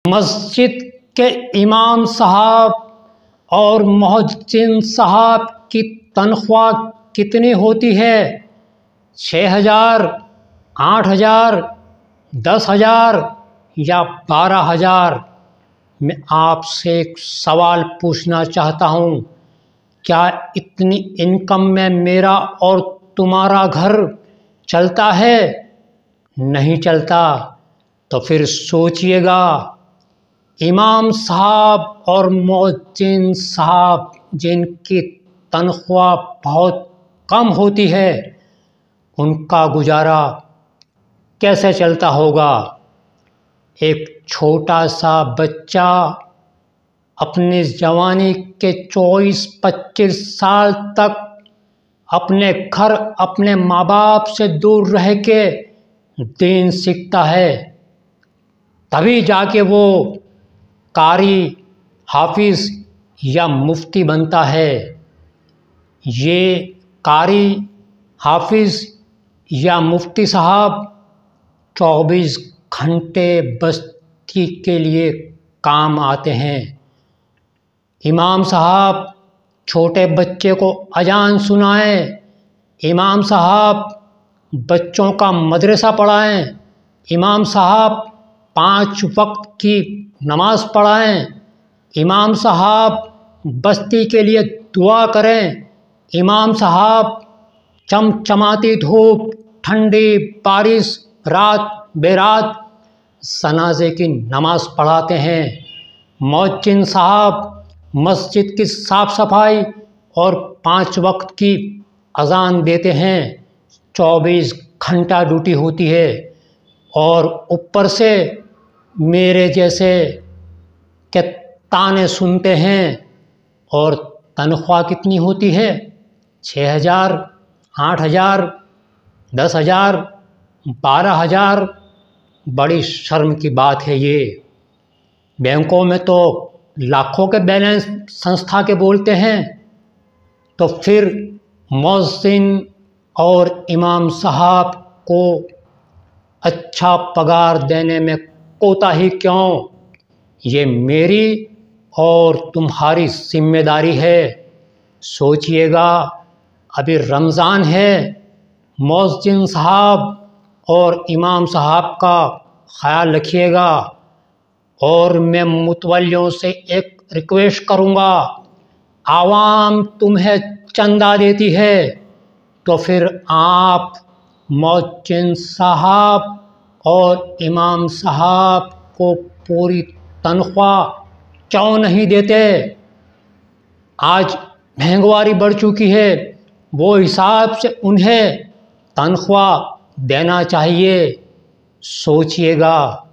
مسجد کے امام صاحب اور مؤذن صاحب کی تنخواہ کتنی ہوتی ہے؟ 6,000، 8,000، 10,000 یا 12,000؟ میں آپ سے ایک سوال پوچھنا چاہتا ہوں، کیا اتنی انکم میں میرا اور تمہارا گھر چلتا ہے؟ نہیں چلتا۔ تو پھر سوچئے گا، امام صاحب اور مؤذن صاحب جن کی تنخواہ بہت کم ہوتی ہے، ان کا گزارا کیسے چلتا ہوگا؟ ایک چھوٹا سا بچہ اپنی جوانی کے 24-25 سال تک اپنے گھر، اپنے ماں باپ سے دور رہ کے دین سیکھتا ہے، تبھی جا کے وہ قاری، حافظ یا مفتی بنتا ہے۔ یہ قاری، حافظ یا مفتی صاحب 24 گھنٹے بستی کے لیے کام آتے ہیں۔ امام صاحب چھوٹے بچے کو اذان سنائیں، امام صاحب بچوں کا مدرسہ پڑھائیں، امام صاحب 5 وقت کی نماز پڑھائیں، امام صاحب بستی کے لیے دعا کریں، امام صاحب چمچماتی دھوپ، ٹھنڈی بارش، رات بے رات جنازے کی نماز پڑھاتے ہیں۔ مؤذن صاحب مسجد کی صاف صفائی اور 5 وقت کی اذان دیتے ہیں۔ 24 گھنٹہ ڈیوٹی ہوتی ہے، اور اوپر سے میرے جیسے کہ تانے سنتے ہیں۔ اور تنخواہ کتنی ہوتی ہے؟ 6,000، 8,000، 10,000، 12,000۔ بڑی شرم کی بات ہے یہ۔ بینکوں میں تو لاکھوں کے بیلنس سنستھا کے بولتے ہیں، تو پھر مؤذن اور امام صاحب کو اچھا پگار دینے میں کوتاہی کیوں؟ یہ میری اور تمہاری ذمہ داری ہے۔ سوچئے گا، ابھی رمضان ہے، مؤذن صاحب اور امام صاحب کا خیال رکھیے گا۔ اور میں متولیوں سے ایک ریکویسٹ کروں گا، عوام تمہیں چندہ دیتی ہے، تو پھر آپ مؤذن صاحب اور امام صاحب کو پوری تنخواہ کیوں نہیں دیتے؟ آج مہنگائی بڑھ چکی ہے، وہ حساب سے انہیں تنخواہ دینا چاہیے۔ سوچئے گا۔